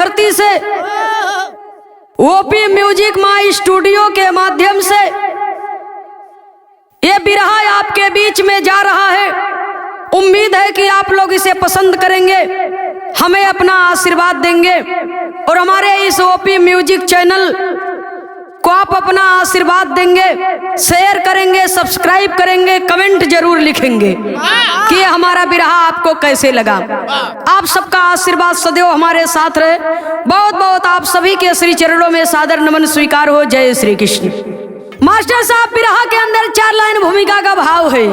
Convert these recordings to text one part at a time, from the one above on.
धरती से ओपी म्यूजिक माई स्टूडियो के माध्यम से ये बिरहा आपके बीच में जा रहा है। उम्मीद है कि आप लोग इसे पसंद करेंगे, हमें अपना आशीर्वाद देंगे और हमारे इस ओपी म्यूजिक चैनल को आप अपना आशीर्वाद देंगे, शेयर करेंगे, सब्सक्राइब करेंगे, कमेंट जरूर लिखेंगे कि हमारा बिरहा आपको कैसे लगा। आप सबका आशीर्वाद सदैव हमारे साथ रहे। बहुत बहुत आप सभी के श्री चरणों में सादर नमन स्वीकार हो। जय श्री कृष्ण। मास्टर साहब, बिरहा के अंदर 4 लाइन भूमिका का भाव है।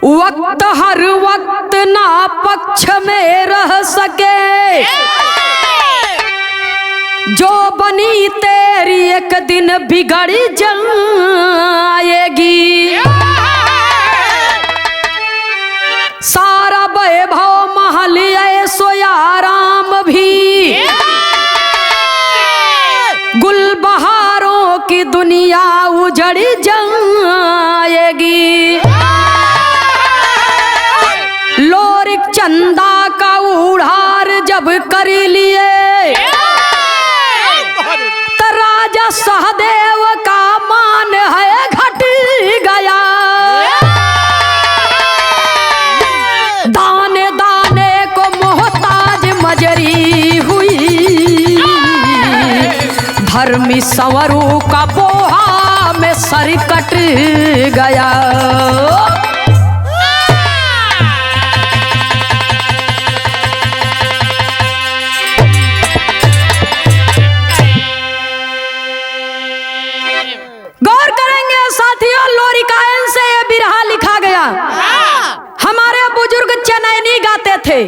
वक्त हर वक्त ना पक्ष में रह सके, जो बनी तेरी एक दिन बिगड़ जाएगी। सारा वैभव महल ऐसो आराम भी, गुलबहारों की दुनिया उजड़ जाएगी। लोरिक चंदा का उड़ार जब कर लिए, तो राजा सहदेव का मान है घट गया। दाने दाने को मोहताज मजरी हुई, धर्मी संवरू का पोहा में सर कट गया। गौर करेंगे साथियों, लोरिकायन से ये बिरहा लिखा गया। हमारे बुजुर्ग चनैनी गाते थे,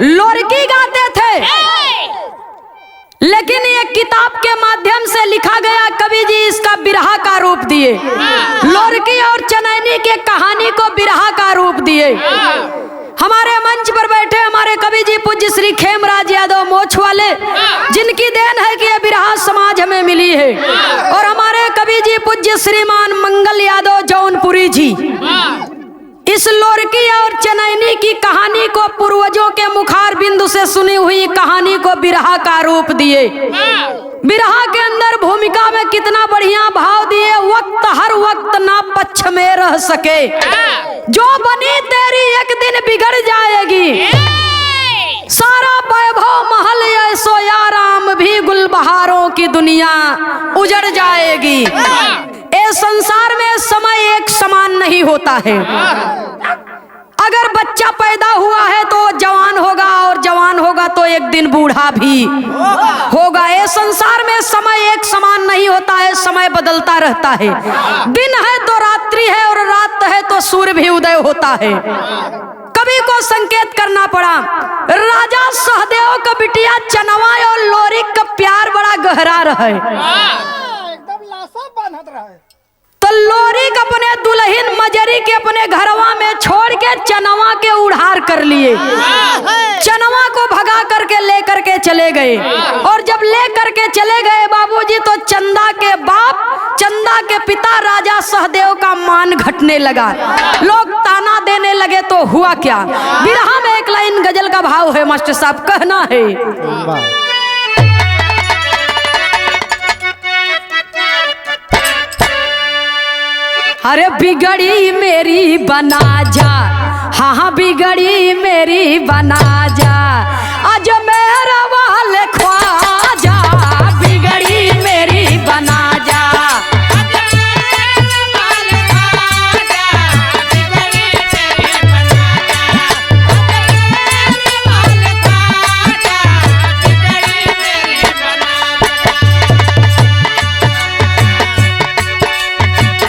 लोरिकी गाते थे, लेकिन ये किताब के माध्यम से लिखा गया। कवि जी इसका बिरहा का रूप दिए, लोरिकी और चनैनी के कहानी को बिरहा का रूप दिए। हमारे मंच पर बैठे हमारे कवि जी पूज्य श्री खेमराज यादव मोछ वाले, जिनकी देन है कि यह बिरहा समाज हमें मिली है। और हमारे कवि जी पूज्य श्रीमान मंगल यादव जौनपुरी जी इस लोरिकी और चनैनी की कहानी को पूर्वजों के मुखार बिंदु से सुनी हुई कहानी को बिरहा का रूप दिए। बिरहा के अंदर भूमिका में कितना बढ़िया भाव दिए। वक्त हर वक्त ना पक्ष में रह सके, जो बनी तेरी एक दिन बिगड़ जाएगी। सारा वैभव महल ऐसो आराम भी, गुलबहारों की दुनिया उजड़ जाएगी। इस संसार में समय एक समान नहीं होता है। अगर बच्चा पैदा हुआ है तो जवान होगा, और जवान होगा तो एक दिन बूढ़ा भी होगा। इस संसार में समय एक समान नहीं होता है, समय बदलता रहता है। दिन है तो रात्रि है, और रात है तो सूर्य भी उदय होता है। कवि को संकेत करना पड़ा। राजा सहदेव का बिटिया चनवा और लोरिक का प्यार बड़ा गहरा रहा है। एकदम लाशा बांधत रहा है। तो लोरिक अपने दुल्हन मजरी के अपने घरवा में छोड़ के चनवा के उड़ार कर लिए। चनवा को भगा करके लेकर के चले गए, और जब लेकर के चले गए बाबूजी, तो चंदा के बाप, चंदा के पिता राजा सहदेव का मान घटने लगा। लोग ताना देने लगे। तो हुआ क्या? बिरहा में एक लाइन गजल का भाव है मास्टर साहब, कहना है। अरे बिगड़ी मेरी बना जा, हाँ हाँ बिगड़ी मेरी बना जा, आज मेरा वाले ख्वाजा, बिगड़ी मेरी बना जा।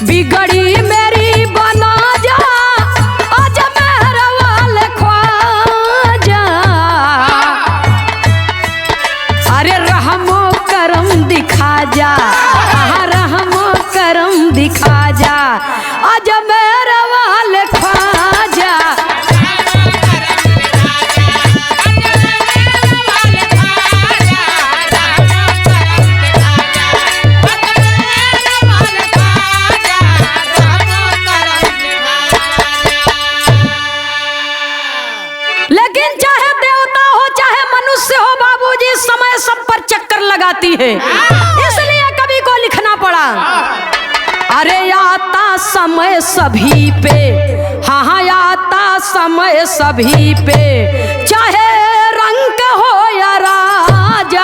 बिगड़ी मेरी बना जा, आज मेरा वाले ख्वाजा, लगाती है, इसलिए कवि को लिखना पड़ा। अरे आता समय सभी पे, हाँ आता समय सभी पे, चाहे रंग हो या राजा।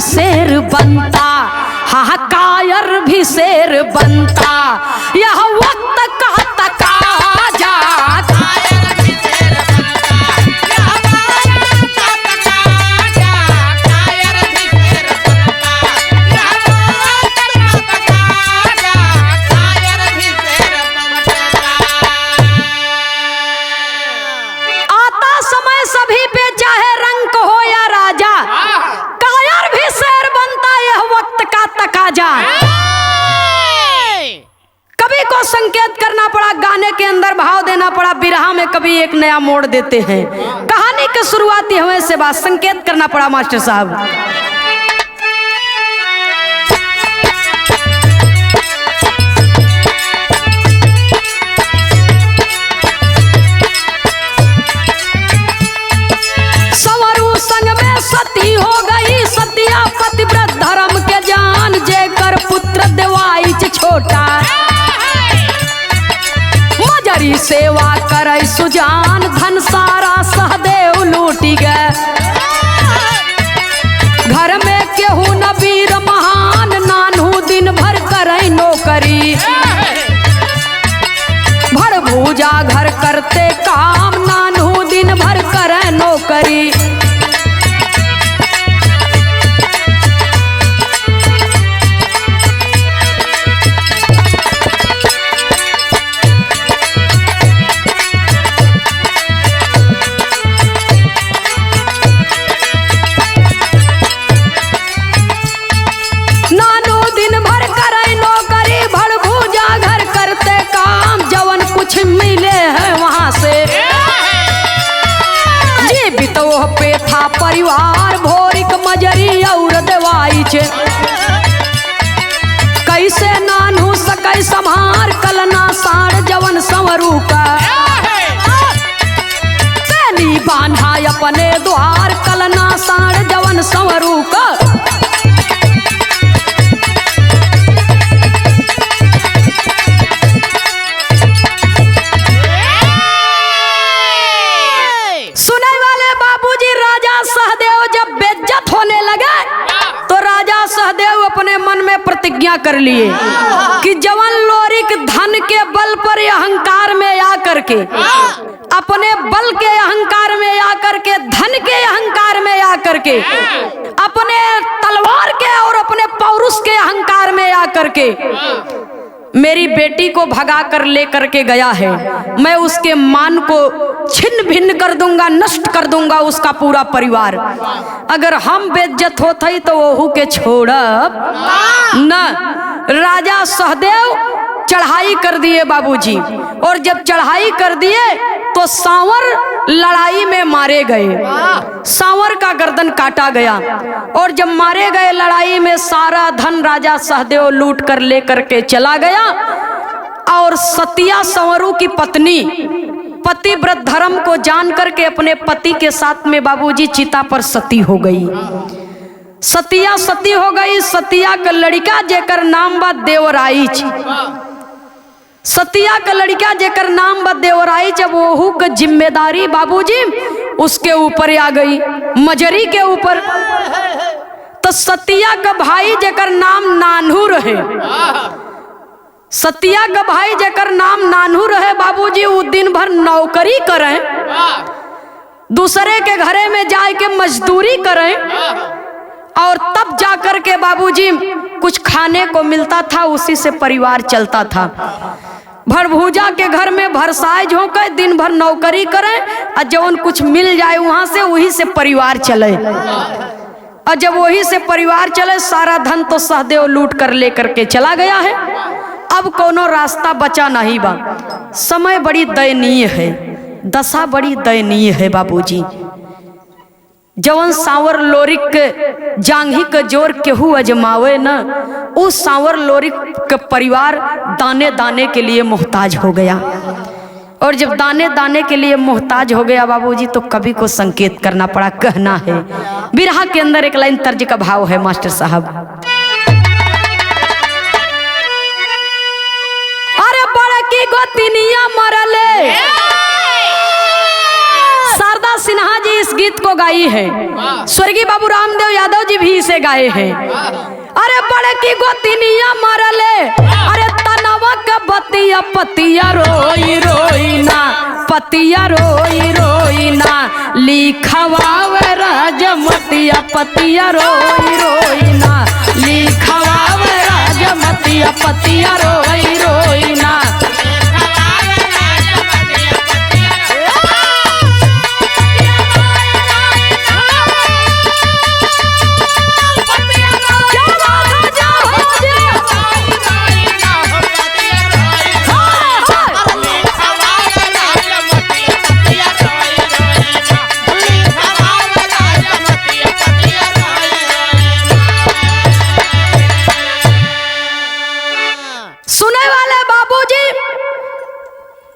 शेर बनता, हाँ कायर भी शेर बनता, यह वक्त का तकाजा। कायर भी शेर बनता, यह वक्त का तकाजा। कायर भी शेर बनता, यह वक्त का तकाजा। कायर भी शेर बनता। आता समय सभी पे, चाहे रंक हो या राजा, तकाजा। कवि को संकेत करना पड़ा, गाने के अंदर भाव देना पड़ा। बिरहा में कभी एक नया मोड़ देते हैं। कहानी की शुरुआती हमें से बात संकेत करना पड़ा मास्टर साहब। संवरू संग में सती हो गई, सतिया पतिव्रत धर्म के जान, जेकर पुत्र देवाइच छोटा, मजरी सेवा करे सुजान, धन सारा सहदेव लूटी गए। घर में केहू न वीर महान, नानू दिन भर करे नौकरी, भर भूजा घर करते काम, नानू दिन भर करे नौकरी। पे था परिवार भोरिक मजरी और देवाइच, कैसे नानू सकै संभार, कलना साड़ जवन संवरू का, पहली बांधा अपने द्वार, कलना साड़ जवन संवरू का। अपने मन में प्रतिज्ञा कर लिए कि जवन लोरिक धन के बल पर अहंकार में आकर के, अपने बल के अहंकार में आकर के, धन के अहंकार में आकर के, अपने तलवार के और अपने पौरुष के अहंकार में आकर के मेरी बेटी को भगा कर लेकर के गया है, मैं उसके मान को छिन्न भिन्न कर दूंगा, नष्ट कर दूंगा उसका पूरा परिवार। अगर हम बेइज्जत होते तो वहू के छोड़ब न। राजा सहदेव चढ़ाई कर दिए बाबूजी, और जब चढ़ाई कर दिए तो सांवर लड़ाई में मारे गए, सांवर का गर्दन काटा गया। और जब मारे गए लड़ाई में सारा धन राजा सहदेव लूट कर लेकर के चला गया। और सतिया संवरू की पत्नी पतिव्रत धर्म को जान करके अपने पति के साथ में बाबूजी चिता पर सती हो गई। सतिया सती हो गई। सतिया का लड़का जेकर नाम बा देवराइच, सतिया का लड़का जेकर नाम बा देवराइच, जब वहू का जिम्मेदारी बाबूजी उसके ऊपर आ गई, मजरी के ऊपर। तो सतिया का भाई जेकर नाम नानू रहे, सतिया का भाई जेकर नाम नानू रहे बाबूजी, वो दिन भर नौकरी करें, दूसरे के घरे में जाए के मजदूरी करें, और तब जाकर के बाबूजी कुछ खाने को मिलता था, उसी से परिवार चलता था। भरभूजा के घर में भरसाए झोंके, दिन भर नौकरी करें, और जवन कुछ मिल जाए वहां से वही से परिवार चले। और जब वही से परिवार चले, सारा धन तो सहदेव लूट कर लेकर के चला गया है। अब कोनो रास्ता बचा नहीं बा। समय बड़ी दयनीय है, दशा बड़ी दयनीय है बाबूजी। जवन सांवर लोरिक के जांघी के जोर केहू अजमावे न, उस सांवर लोरिक के परिवार दाने दाने के लिए मोहताज हो गया। और जब दाने दाने के लिए मोहताज हो गया बाबूजी, तो कवि को संकेत करना पड़ा, कहना है। बिरहा के अंदर एक लाइन तर्ज का भाव है मास्टर साहब। अरे बड़की गोतिनिया मरले। शारदा सिन्हा जी इस गीत को गाई है, स्वर्गीय बाबू रामदेव यादव जी भी इसे गाए हैं। अरे बड़की गोतिनिया मरले, अरे तनवा का बतिया पतिया रोई रोई ना, पतिया रोई रोई ना, लिखवावे राजमतिया पतिया रोई रोई ना, लिखवावे राजमतिया पतिया रोई रोई ना।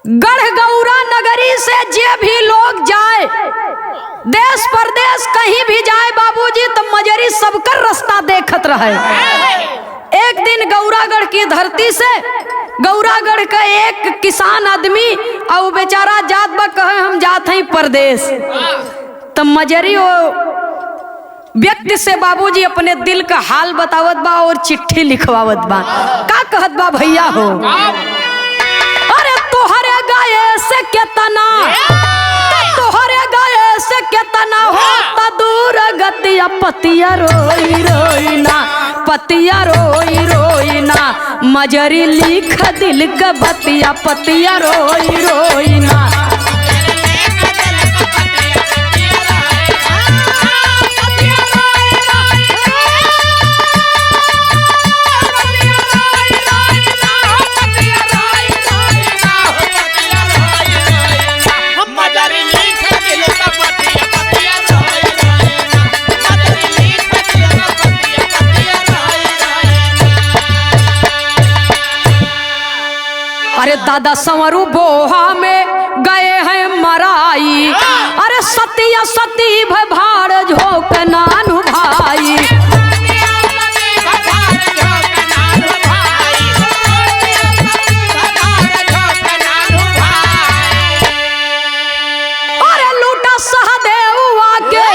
गढ़गौरा नगरी से जे भी लोग जाए, देश परदेश कहीं भी जाए बाबूजी, तो मजरी सबकर रास्ता देखत रहे। एक दिन गौरागढ़ की धरती से, गौरागढ़ का एक किसान आदमी और बेचारा जात बा, कहे हम जात हैं परदेश। तो मजरी वो व्यक्ति से बाबूजी अपने दिल का हाल बतावत बा और चिट्ठी लिखवावत बा। का कहत बा भैया हो, अरे तोहरे गाये से केतना, तोहरे गाये से केतना हो त दूर गतिया पतिया रोई रोई ना, पतिया रोई रोई ना, मजरी लिख दिल का बतिया पतिया रोई रोई ना। अरे दादा संवरू बोहा में गए हैं मराई, अरे सतिया सती भाड़ झोंक नानु भाई। अरे लूटा सहदेव आके,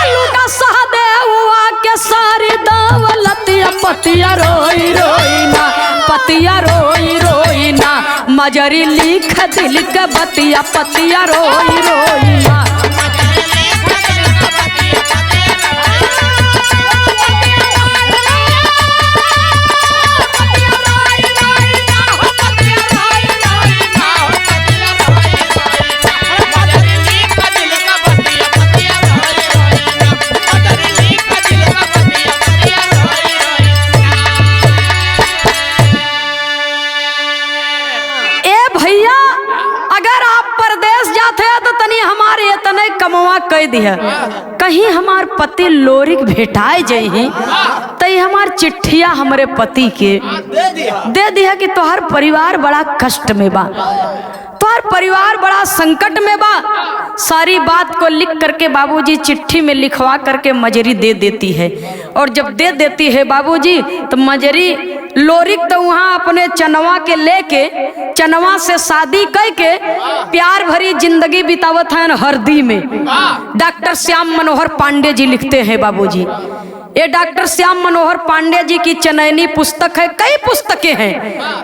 लूटा सहदेव आके सारी दौलतिया पतिया रोई रोई ना, पतिया रोई रोई ना, मजरी लिख दिल का बतिया पतिया रोई रोई ना। कमवा कह दिया, कहीं हमार पति लोरिक भेटाए जाही, तई हमार चिट्ठिया हमारे पति के दे दिया कि तोहर परिवार बड़ा कष्ट में बा, तोहर परिवार बड़ा संकट में बा। सारी बात को लिख करके बाबूजी चिट्ठी में लिखवा करके मजरी दे देती है। और जब दे देती है बाबूजी, तो मजरी लोरिक तो वहाँ अपने चनवा के लेके, चनवा से शादी करके प्यार भरी जिंदगी बितावत है हरदी में। डॉक्टर श्याम मनोहर पांडे जी लिखते हैं बाबूजी, ये डॉक्टर श्याम मनोहर पांडे जी की चनैनी पुस्तक है, कई पुस्तकें हैं,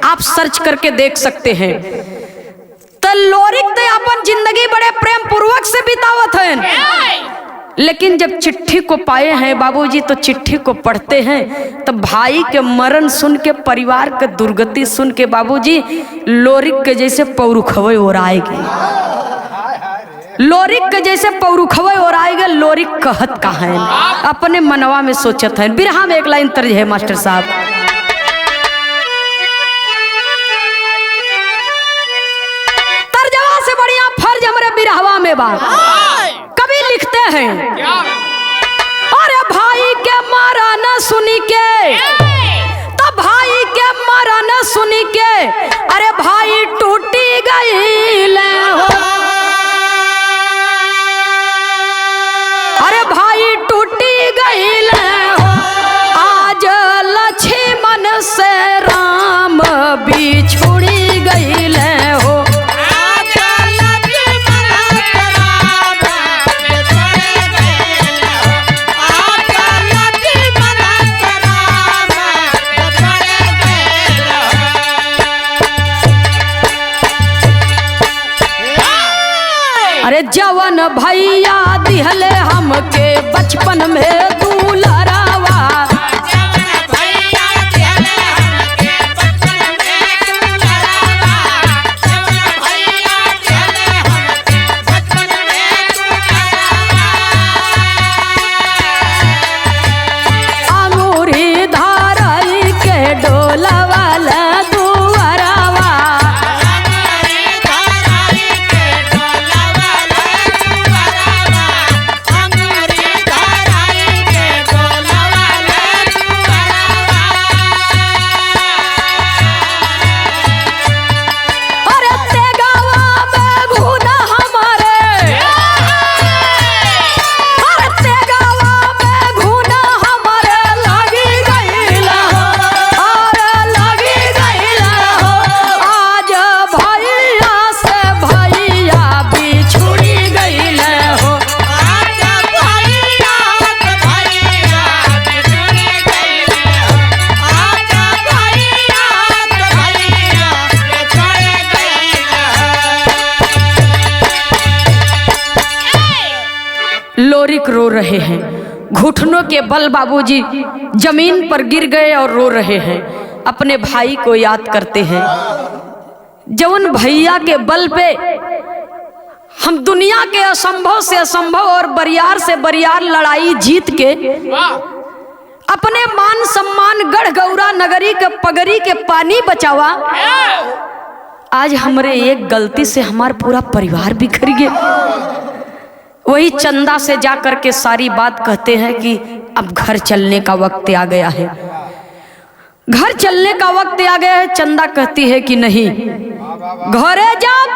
आप सर्च करके देख सकते हैं। तो लोरिक तो अपन जिंदगी बड़े प्रेम पूर्वक से बितावत है, लेकिन जब चिट्ठी को पाए हैं बाबूजी, तो चिट्ठी को पढ़ते हैं तो भाई के मरण सुन के, परिवार के दुर्गति सुन के बाबूजी लोरिक के जैसे पौरुखवे और आएगी। लोरिक के जैसे पौरुखवे और आएगा, लोरिक कहत का है अपने मनवा में सोचत है। बिरहा में एक लाइन तर्ज है मास्टर साहब, तर्जवा से बढ़िया फर्ज हमारे बिरहवा में बा। कभी लिखते हैं, अरे भाई के मारा न सुनी के, तब भाई के मारा न सुनी के, अरे भाई टूटी गई ले हो, अरे भाई टूटी गई ले हो, आज लक्ष्मण से राम बिछुड़ी गई ले हो, अरे जवन भैया दिहले हमके बचपन में दुलरावा, अंगूरी धाराई के डोलावाला दुआरावा, लोरिक रो रहे हैं, घुटनों के बल बाबूजी जमीन पर गिर गए और रो रहे हैं, अपने भाई को याद करते हैं। जवन भैया के बल पे हम दुनिया के असंभव से असंभव और बरियार से बरियार लड़ाई जीत के अपने मान सम्मान गढ़ गौरा नगरी के पगड़ी के पानी बचावा, आज हमरे एक गलती से हमारा पूरा परिवार बिखर गया। वही चंदा से जा करके सारी बात कहते हैं कि अब घर चलने का वक्त आ गया है, घर चलने का वक्त आ गया है। चंदा कहती है कि नहीं, घरे जब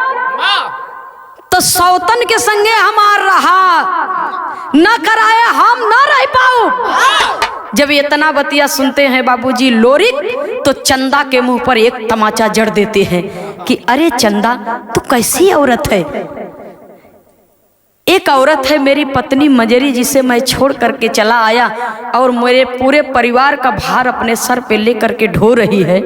तो सौतन के संगे हमार रहा न कराए हम न रह पाऊ। जब इतना बतिया सुनते हैं बाबूजी लोरिक, तो चंदा के मुंह पर एक तमाचा जड़ देते हैं कि अरे चंदा, तू कैसी औरत है? एक औरत है मेरी पत्नी मजरी, जिसे मैं छोड़ करके चला आया और मेरे पूरे परिवार का भार अपने सर पे लेकर के ढो रही है,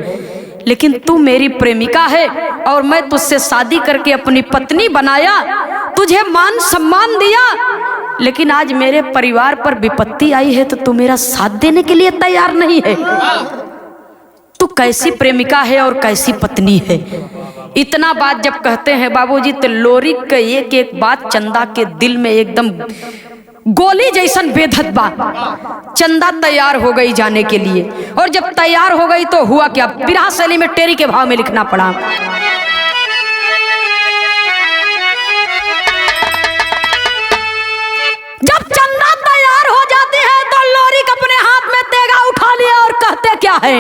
लेकिन तू मेरी प्रेमिका है और मैं तुझसे शादी करके अपनी पत्नी बनाया, तुझे मान सम्मान दिया, लेकिन आज मेरे परिवार पर विपत्ति आई है तो तू मेरा साथ देने के लिए तैयार नहीं है। तू कैसी प्रेमिका है और कैसी पत्नी है? इतना बात जब कहते हैं बाबूजी, तो लोरिक का एक एक बात चंदा के दिल में एकदम गोली जैसन बेधत बा। चंदा तैयार हो गई जाने के लिए, और जब तैयार हो गई तो हुआ क्या? बिरहा शैली में टेरी के भाव में लिखना पड़ा। जब चंदा तैयार हो जाती है तो लोरिक अपने हाथ में तेगा उठा लिया और कहते क्या है?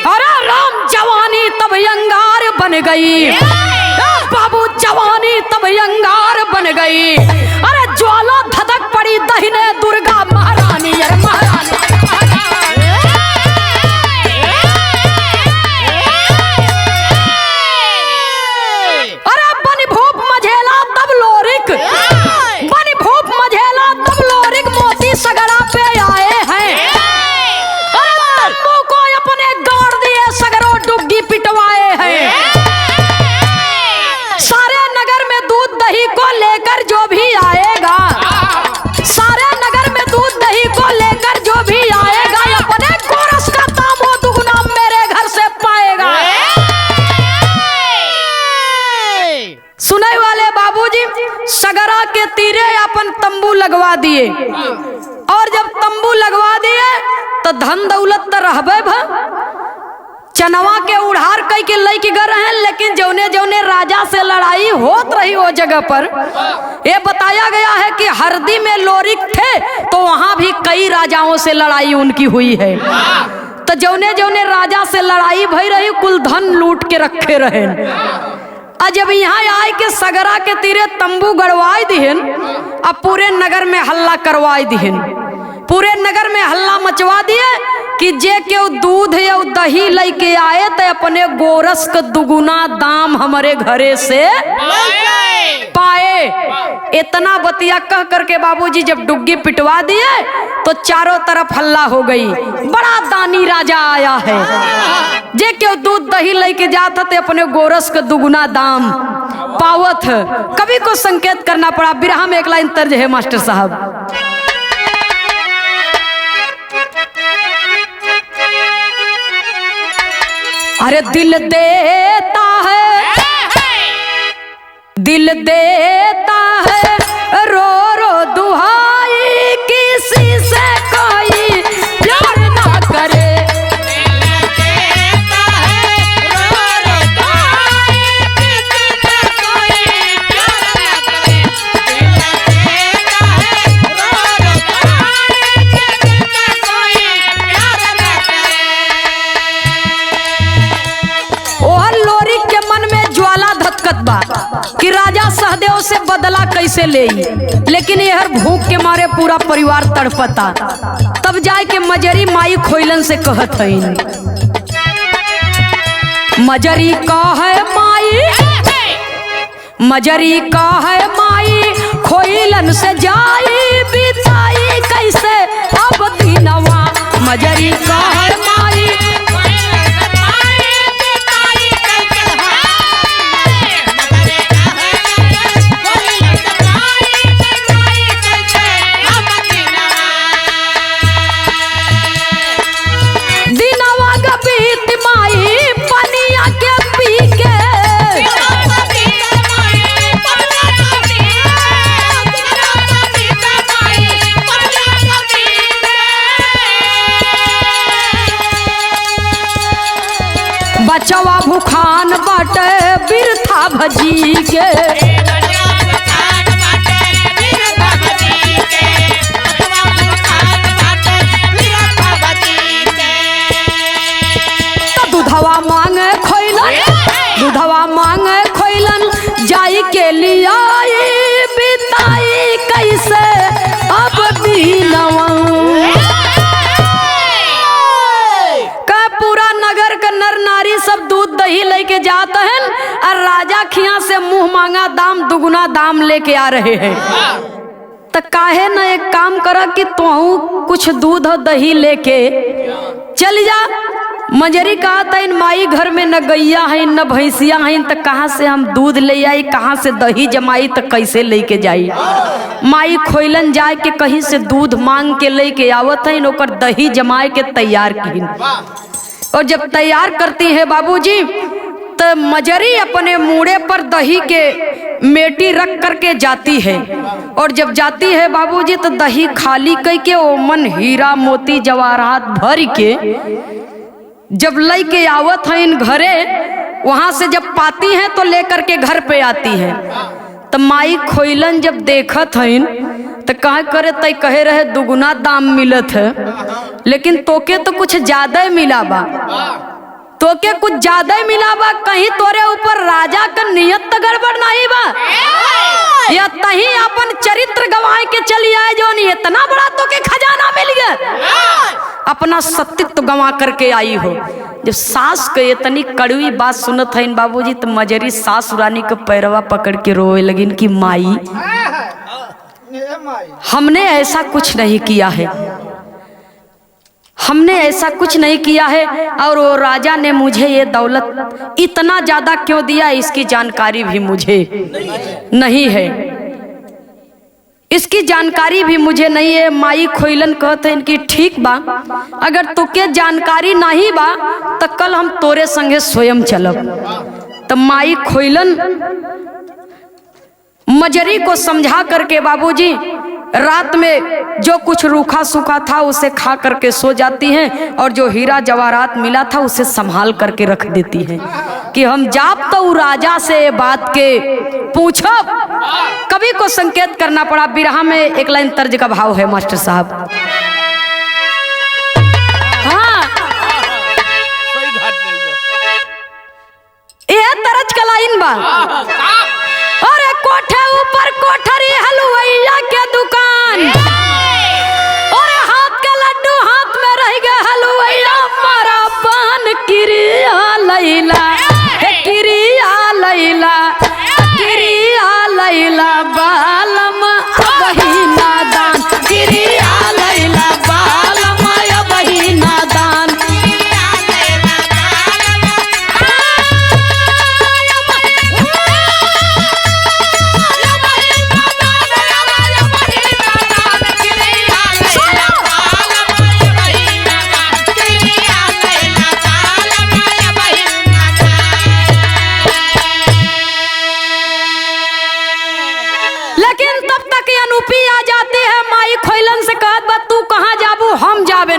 अरे राम, जवानी तब अंगार बन गई, बाबू जवानी तब अंगार बन गई, अरे ज्वाला धधक पड़ी दहिने दुर्गा महारानी, अरे महारानी। अरे बन भूप मझेला तब लोरिक, बन भूप मझेला तब लोरिक मोती सगड़ा पे आए हैं। अरे तंबू को अपने गाड़ दिए, सगरों डुग्गी पिटवाए हैं। सारे नगर में दूध दही को लेकर जो भी आएगा, सारे नगर में दूध दही को लेकर जो भी आएगा, अपने गोरस का दामो दुगना मेरे घर से पाएगा। सुने वाले बाबूजी सगरा के तीरे अपन तंबू लगवा दिए, और जब तंबू लगवा दिए तो धन दौलत तो रहबे भा, चनवा के उड़ार कई के लई के गर हैं। लेकिन जौने जौने राजा से लड़ाई होत रही वो जगह पर ये बताया गया है कि हरदी में लोरिक थे तो वहां भी कई राजाओं से लड़ाई उनकी हुई है। तो जौने जौने राजा से लड़ाई भई रही कुल धन लूट के रखे रहे। और जब यहाँ आए के सगरा के तीरे तंबू गड़वाई दिहन, अब पूरे नगर में हल्ला करवाई दिहन, पूरे नगर में हल्ला मचवा दिए कि जे केउ दूध या दही लेके आए तो अपने गोरस का दुगुना दाम हमारे घरे से पाए। इतना बतिया कह करके बाबूजी जब डुग्गी पिटवा दिए तो चारों तरफ हल्ला हो गई, बड़ा दानी राजा आया है, जे केउ दूध दही लेके जाता तो अपने गोरस का दुगुना दाम पावत। कवि को संकेत करना पड़ा। बिरहा में एक लाइन तर्ज है मास्टर साहब, अरे दिल देता है, दिल देता है, रो रो दुहाई, किसी से कोई प्यार ना करे। कि राजा सहदेव से बदला कैसे ले, लेकिन यह भूख के मारे पूरा परिवार तड़पता। तब जाए के मजरी माई खोइलन से कहत हईन, मजरी का है माई, मजरी का है माई, खोइलन से जाई बिताई कैसे अब दिनवा। मजरी का है माई, बचवा भूखान बाटे बिरथा भजी के, दूधवा मांगे खोइलन, दूधवा मांगे खोइलन, जाई के लिया बिताई कैसे अब दिनवा। पूरा नगर का नर नारी सब दूध दही लेके जाते हैं और राजा खिया से मुंह मांगा दाम दुगुना दाम लेके आ रहे हैं। तो काहे न एक काम करा कि तू कुछ दूध और दही लेके चल जा। मजरी कहा था इन माई घर में न गैया है न भैंसिया है, तो कहाँ से हम दूध ले आई, कहाँ से दही जमाई, तो कैसे लेके जाई। माई खोइलन जाए के कहीं से दूध मांग के लेके आवत है, ओकर दही जमाए के तैयार की। और जब तैयार करती है बाबूजी तो मजरी अपने मूड़े पर दही के मेटी रख करके जाती है। और जब जाती है बाबूजी तो दही खाली कई के ओमन हीरा मोती जवाहरात भर के जब लई के आवत है इन घरे, वहां से जब पाती हैं तो लेकर के घर पे आती है। तो माई खोइलन जब देखत हईन तो कहे करे तय कहे रहे दुगुना दाम मिलत है, लेकिन तोके तो कुछ ज्यादा मिला बा, तोके कुछ ज्यादा मिला बा, कहीं तोरे ऊपर राजा का नियत तो गड़बड़ नहीं बा, या तही अपन चरित्र गवाए के चली आए जो नहीं इतना बड़ा तोके खजाना मिल गया, अपना सत्य गंवा करके आई हो। जब सास के इतनी कड़वी बात सुनत है इन बाबूजी तो मजरी सास रानी के पैरवा पकड़ के रोए लगिन कि माई हमने ऐसा कुछ नहीं किया है, हमने ऐसा कुछ नहीं किया है, और वो राजा ने मुझे ये दौलत इतना ज्यादा क्यों दिया इसकी जानकारी भी मुझे नहीं है, इसकी जानकारी भी मुझे नहीं है। माई खोइलन कहते हैं कि ठीक बा, अगर तुके जानकारी नहीं बा तो कल हम तोरे संगे स्वयं चलब। तो माई खोइलन मजरी को समझा करके बाबूजी रात में जो कुछ रूखा सूखा था उसे खा करके सो जाती हैं और जो हीरा जवाहरात मिला था उसे संभाल करके रख देती हैं कि हम जाप तो राजा से बात के पूछो। कवि को संकेत करना पड़ा। बिरहा में एक लाइन तर्ज का भाव है मास्टर साहब। हाँ ये तर्ज का लाइन बा। अरे कोठे ऊपर कोठरी हलवैया के दुकान, और हाथ के लड्डू हाथ में रह गए हलवैया मारा पान किरिया लैला किरिया लैला किरिया लैला बालम वही नादान किरिया लैला बालम वही नादान।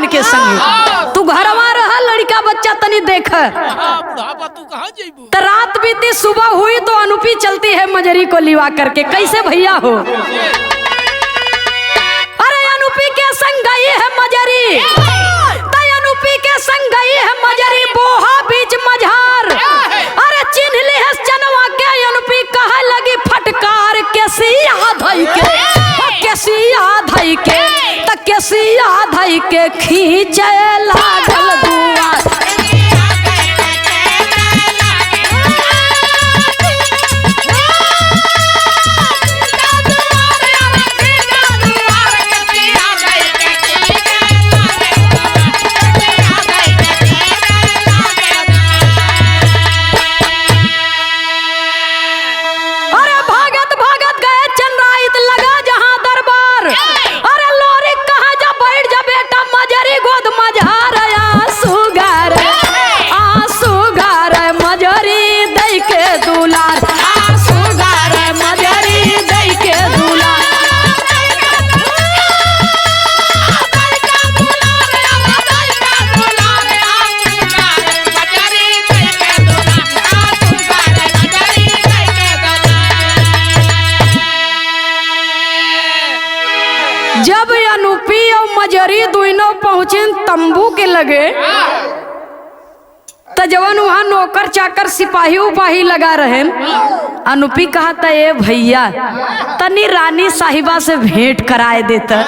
के संग तू घरवा रहा लड़का बच्चा तनी देख। तो रात बीती सुबह हुई तो अनुपी चलती है मजरी को लिवा करके। कैसे भैया हो? अरे अनुपी के संग गई है मजरी, तो अनुपी के संग गई है मजरी बोहा बीच मझार। अरे चिन्ह ली है चनवा के अनुपी कहे लगी फटकार केसिया धई के केसिया धई के केसिया धई के खींचे लागल दुआर। अरे भागत भागत गए चंद्राइत लगा जहां दरबार। अरे लोरी कहा जा बैठ जा बेटा मजरी गोद मझार आंसू गार मजरी दई के दुलार आंसू गार मजरी दई के दुलार। जब अनुपी और मजरी दोनों पहुंचे तंबू के लगे तो जवन वहां नौकर चाकर सिपाही उपाही लगा रहे। अनुपी कहा था ए भैया तनी रानी साहिबा से भेंट कराए देता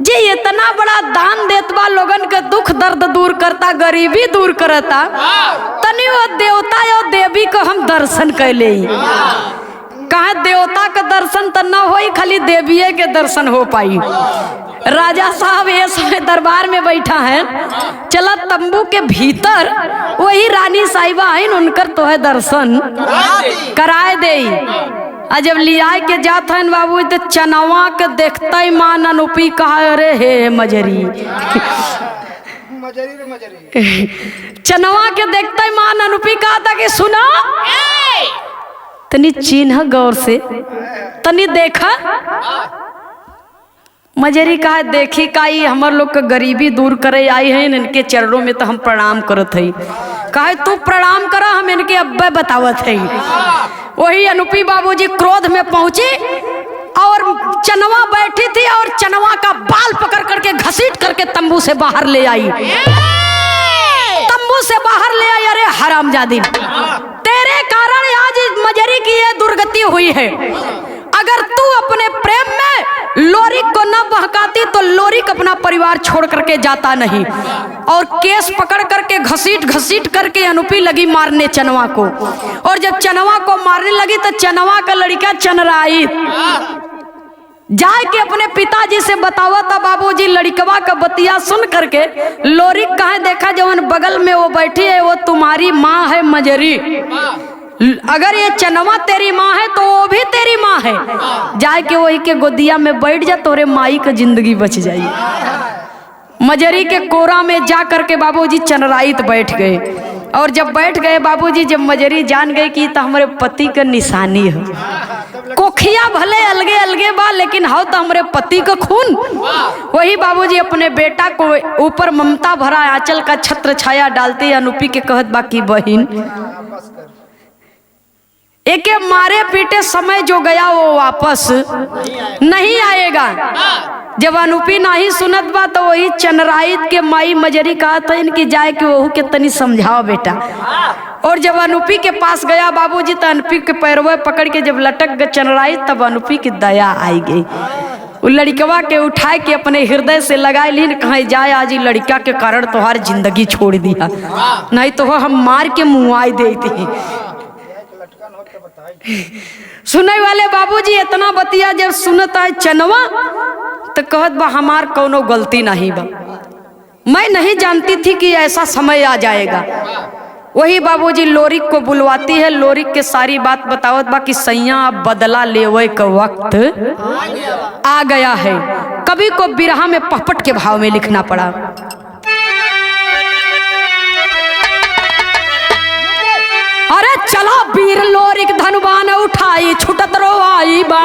जी, इतना बड़ा दान देत बा लोगन के दुख दर्द दूर करता गरीबी दूर करता, तनी वो देवता और देवी को हम दर्शन कैले। कहा देवता का दर्शन तो न हो खाली देवीए के दर्शन हो पाई। राजा साहब ये समय दरबार में बैठा है, चला तंबू के भीतर वही रानी साहिबा है उनकर तो है दर्शन कराए दे। जब लिया के जात है बाबू तो चनवा के देखता ही मान अनुपी कहा अरे हे मजरी चनवा के देखता ही मान अनुपी कहा था कि सुना तनी चिन्ह गौर से तनी देखा। मजरी कहा देखी का हमर लोग के गरीबी दूर करे आई है, इनके चरणों में तो हम प्रणाम करत है। कहे तू प्रणाम करा हम इनके अब्बे बतावत है। वही अनुपी बाबूजी क्रोध में पहुंची और चनवा बैठी थी और चनवा का बाल पकड़ करके घसीट करके तंबू से बाहर ले आई। तंबू से बाहर ले आई। अरे हरामजादी तेरे कारण आज मजरी की ये दुर्गति हुई है। अगर तू अपने प्रेम में लोरिक को न बहकाती तो लोरिक अपना परिवार छोड़ करके जाता नहीं। और केस पकड़ करके घसीट घसीट करके अनुपी लगी मारने चनवा को। और जब चनवा को मारने लगी तो चनवा का लड़का चनराई जाए के अपने पिताजी से बतावा था बाबूजी लड़कवा का बतिया सुन करके लोरिक कहे देखा जवन बगल में वो बैठी है वो तुम्हारी माँ है मजरी। अगर ये चनवा तेरी माँ है तो वो भी तेरी माँ है। जाए के वही के गोदिया में बैठ जा तोरे माई का जिंदगी बच जाई। मजरी के कोरा में जा करके बाबूजी चनराइत बैठ गए। और जब बैठ गए बाबूजी जब मजरी जान गए कि तो हमारे पति का निशानी है कोखिया भले अलगे अलगे बा लेकिन हो तो हमरे पति का खून। वही बाबूजी अपने बेटा को ऊपर ममता भरा आंचल का छत्र छाया डालते अनुपी के कहत बाकी बहिन एक मारे पीटे समय जो गया वो वापस नहीं आएगा। जब अनुपी नहीं सुनत बा तो वही चनराइत के माई मजरी कहा था इनकी जाए कि वहू के तनी समझाओ बेटा। और जब अनुपी के पास गया बाबूजी तो अनुपी के पैरवे पकड़ के जब लटक गए चनराइत तब अनुपी की दया आई गई। वो लड़कवा के उठाए के अपने हृदय से लगाए लीन कहीं जाए आज लड़का के कारण तुम्हारी जिंदगी छोड़ दिया नहीं तो हम मार के मुआई देती। सुने वाले बाबूजी इतना बतिया जब सुनता है चनवा तो कहत बा हमार कोनो गलती नहीं बा, मैं नहीं जानती थी कि ऐसा समय आ जाएगा। वही बाबूजी लोरिक को बुलवाती है, लोरिक के सारी बात बतावत बा कि सैया अब बदला लेवे का वक्त आ गया है। कवि को बिरहा में पहपट के भाव में लिखना पड़ा। अरे चला वीर लोरिक धनुबान उठाई छुटत रोवाई बा,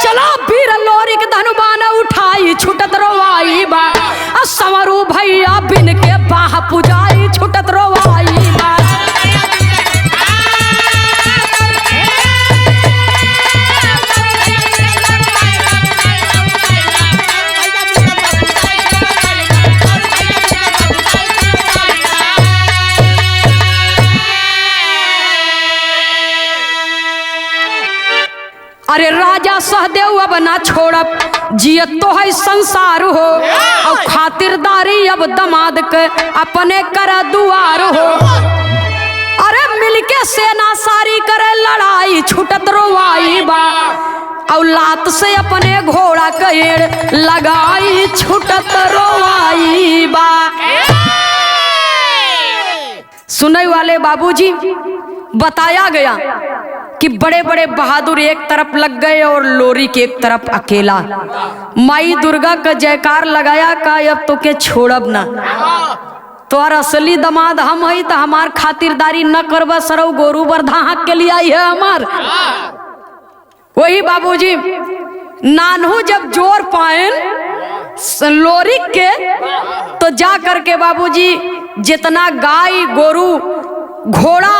चला वीर लोरिक धनुबान उठाई छुटत रोवाई बा, समरू भैया बिन के बाह पुजाई छुटत रोवाई बा। अरे राजा सहदेव अब ना छोड़ब जियत तो है संसार हो और खातिरदारी अब दमाद के अपने कर दुआर हो। अरे मिलके सेना सारी करे लड़ाई छुटत रोवाई बा और लात से अपने घोड़ा कहेड़ लगाई छुटत रोवाई बा। सुनने वाले बाबूजी बताया गया कि बड़े बड़े बहादुर एक तरफ लग गए और लोरिक एक तरफ अकेला। माई दुर्गा का जयकार लगाया का अब तो के छोड़ब ना, तो और असली दमाद हम है तो हमार खातिरदारी न करबा सरौ गोरू बरधा के लिए आई है हमार। वही बाबूजी नानहू जब जोर पाए लोरिक के तो जा करके बाबूजी जितना गाय गोरू घोड़ा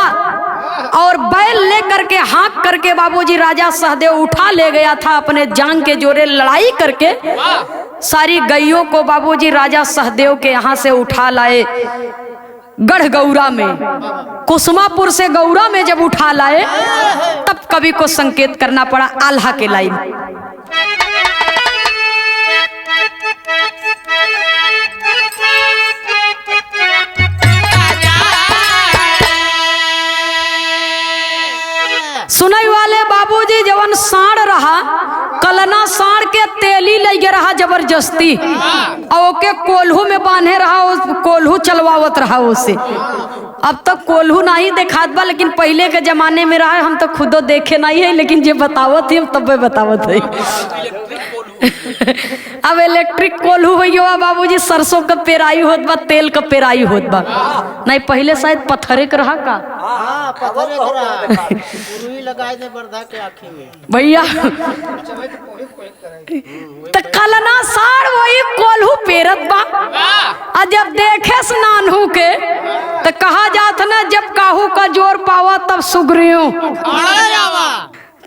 और बैल लेकर के हाँक करके बाबूजी राजा सहदेव उठा ले गया था अपने जांग के जोरे लड़ाई करके। सारी गैयों को बाबूजी राजा सहदेव के यहाँ से उठा लाए गढ़ गौरा में, कुसुमापुर से गौरा में जब उठा लाए तब कवि को संकेत करना पड़ा आल्हा के लाइन। सुनाई वाले बाबूजी जवन साड़ रहा कलना साड़ के तेली लगे रहा जबरदस्ती और ओके कोल्हू में बांधे रहा, कोल्हू चलवावत रहा उसे। अब तक कोल्हू नहीं देखात बा लेकिन पहले के जमाने में रहा, हम तो खुदो देखे नहीं है लेकिन जे बतावत है तब बतावत है। अब इलेक्ट्रिक कोल्हू हो गया बाबूजी, सरसों का पेराई होत बा, तेल का पेराई होत बा, नहीं पहले शायद पत्थरे के रहा का भैया। तो कलना साड़ वही कोल्हू पेरत बा। और जब देखे नानहू के तो कहा जात ना जब काहू का जोर पावा तब सुगरियो।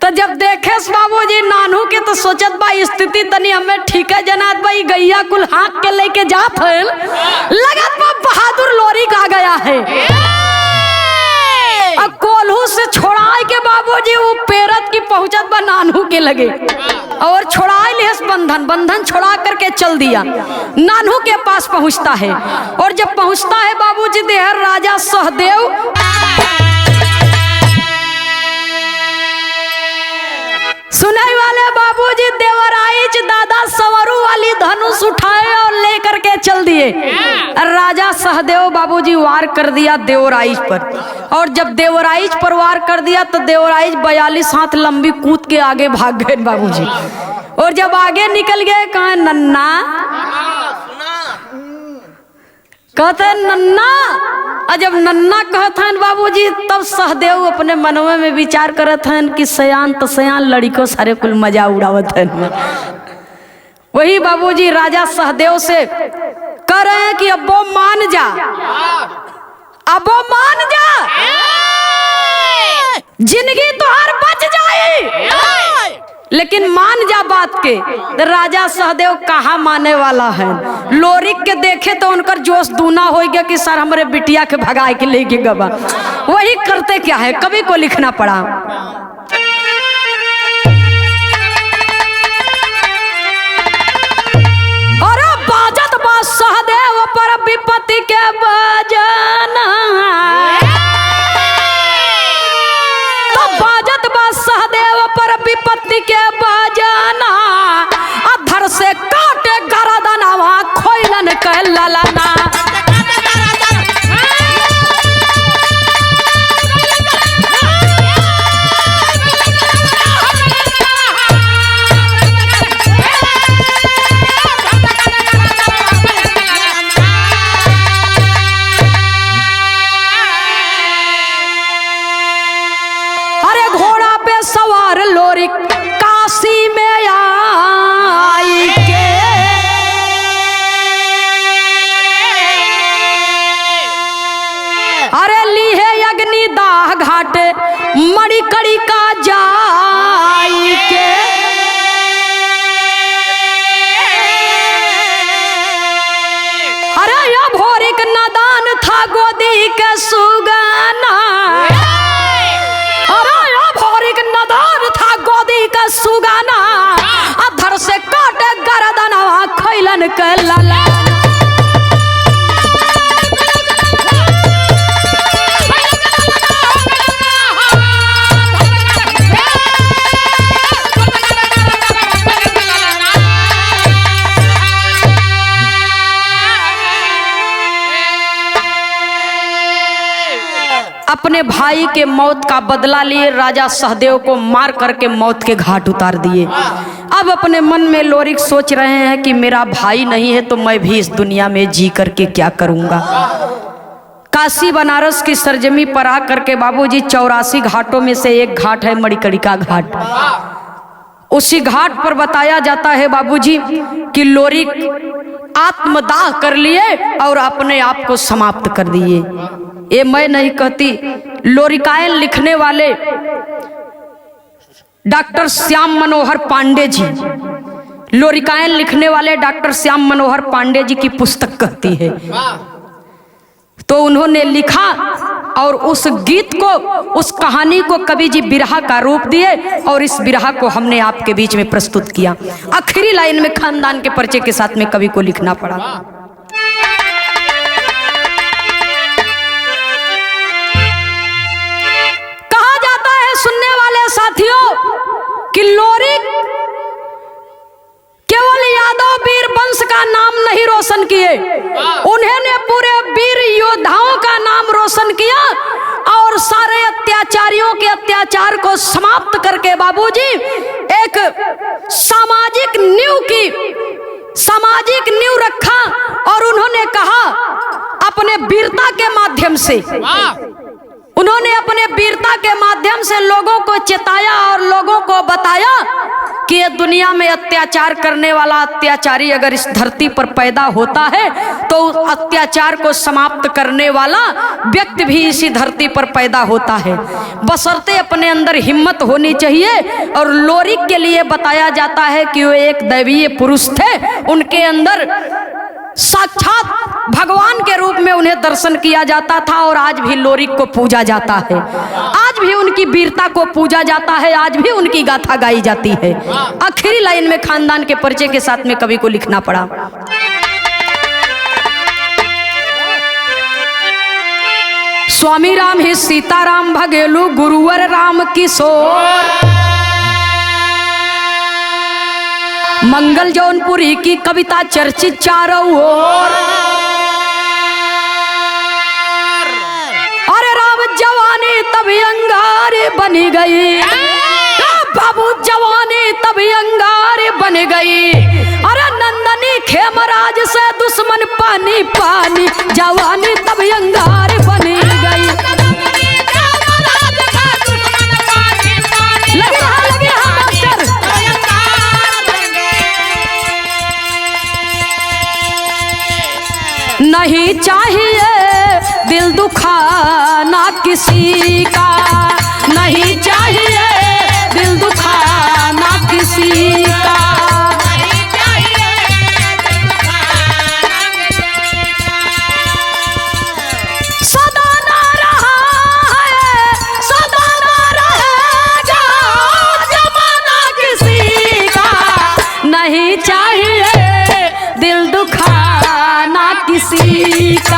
तो जब देखे बाबूजी नानहू के तो सोचत बा स्थिति तनी हमें ठीक है जनात भाई गैया कुल हाँक के लेके जात है, लगत बा बहादुर लोरिक आ गया है। अब कोल्हू से छोड़ाए के बाबूजी वो पेरत की पहुंचत बा नानहू के लगे और छोड़ाए लेस बंधन छोड़ा करके चल दिया। नानहू के पास पहुंचता है और जब पहुंचता है बाबूजी देहर राजा सहदेव सुनाई वाले बाबूजी देवराइच दादा सवरू वाली धनुष उठाए और लेकर के चल दिए। राजा सहदेव बाबूजी वार कर दिया देवराइच पर, और जब देवराइच पर वार कर दिया तो देवराइच 42 हाथ लंबी कूद के आगे भाग गए बाबूजी। और जब आगे निकल गए कहा नन्ना, कहते नन्ना और जब नन्ना कहत हन बाबूजी, तब सहदेव अपने मनवे में विचार करत हन कि सयान तो सयान लड़को सारे कुल मजा उड़ावत हन। वही बाबूजी राजा सहदेव से कह रहे हैं कि अब वो मान जा, अब वो मान जा, जिंदगी तुहार बच जाए, लेकिन मान जा बात के। राजा सहदेव कहाँ माने वाला है। लोरिक के देखे तो उनकर जोश दूना हो गया कि सर हमारे बिटिया के भगाए के लेके गवा। वही करते क्या है, कवि को लिखना पड़ा। और बाजत बा सहदेव पर विपत्ति के बजना, बाजत बा सहदेव पर विपत्ति के बजना, अधर से काटे गरदनवा खोइलन के ललना। सवार लोरिक काशी में आई के, अरे लीहे अग्निदाह घाट मणि कड़ी का जाई के। अरे या भोरिक नादान था गोदी के सुगाना, सुगाना, अधर से काटे गरदनवा खोइलन के ललना। अपने भाई के मौत का बदला लिए राजा सहदेव को मार करके मौत के घाट उतार दिए। अब अपने मन में लोरिक सोच रहे हैं कि मेरा भाई नहीं है तो मैं भी इस दुनिया में जी करके क्या करूंगा। काशी बनारस की सरजमी पर आ करके बाबूजी 84 घाटों में से एक घाट है मणिकर्णिका घाट। उसी घाट पर बताया जाता है बाबूजी कि लोरिक आत्मदाह कर लिए और अपने आप को समाप्त कर दिए। ये मैं नहीं कहती, लोरिकायन लिखने वाले डॉक्टर श्याम मनोहर पांडे जी, लोरिकायन लिखने वाले डॉक्टर श्याम मनोहर पांडे जी की पुस्तक कहती है। तो उन्होंने लिखा और उस गीत को, उस कहानी को कवि जी बिरहा का रूप दिए और इस बिरहा को हमने आपके बीच में प्रस्तुत किया। आखिरी लाइन में खानदान के परिचय के साथ में कवि को लिखना पड़ा। कहा जाता है सुनने वाले साथियों कि लोरिक केवल यादव वीर वंश का नाम नहीं रोशन किए, उन्होंने पूरे वीर योद्धाओं का नाम रोशन किया और सारे अत्याचारियों के अत्याचार को समाप्त करके बाबूजी एक सामाजिक नींव रखा। और उन्होंने कहा अपने वीरता के माध्यम से, उन्होंने अपने वीरता के माध्यम से लोगों को चेताया और लोगों को बताया कि ये दुनिया में अत्याचार करने वाला अत्याचारी अगर इस धरती पर पैदा होता है तो उस अत्याचार को समाप्त करने वाला व्यक्ति भी इसी धरती पर पैदा होता है, बशर्ते अपने अंदर हिम्मत होनी चाहिए। और लोरिक के लिए बताया जाता है कि वो एक दैवीय पुरुष थे, उनके अंदर साक्षात भगवान के रूप में उन्हें दर्शन किया जाता था और आज भी लोरिक को पूजा जाता है, आज भी उनकी वीरता को पूजा जाता है, आज भी उनकी गाथा गाई जाती है। आखिरी लाइन में खानदान के परिचय के साथ में कवि को लिखना पड़ा। स्वामी राम ही सीताराम भगेलू गुरुवर राम किशोर, मंगल जौनपुरी की कविता चर्चित चारों ओर। अरे राम जवानी तभी अंगारे बनी गई, बाबू जवानी तभी अंगारे बन गई। अरे नंदनी खेमराज से दुश्मन पानी पानी, जवानी तब अंगार बनी गई। लगे रहा मास्टर। नहीं चाहिए दिल दुखाना किसी का, नहीं चाहिए दिल दुखाना किसी का। सदा ना रहा है, सदा ना रहेगा जमाना किसी का, नहीं चाहिए दिल दुखाना किसी का।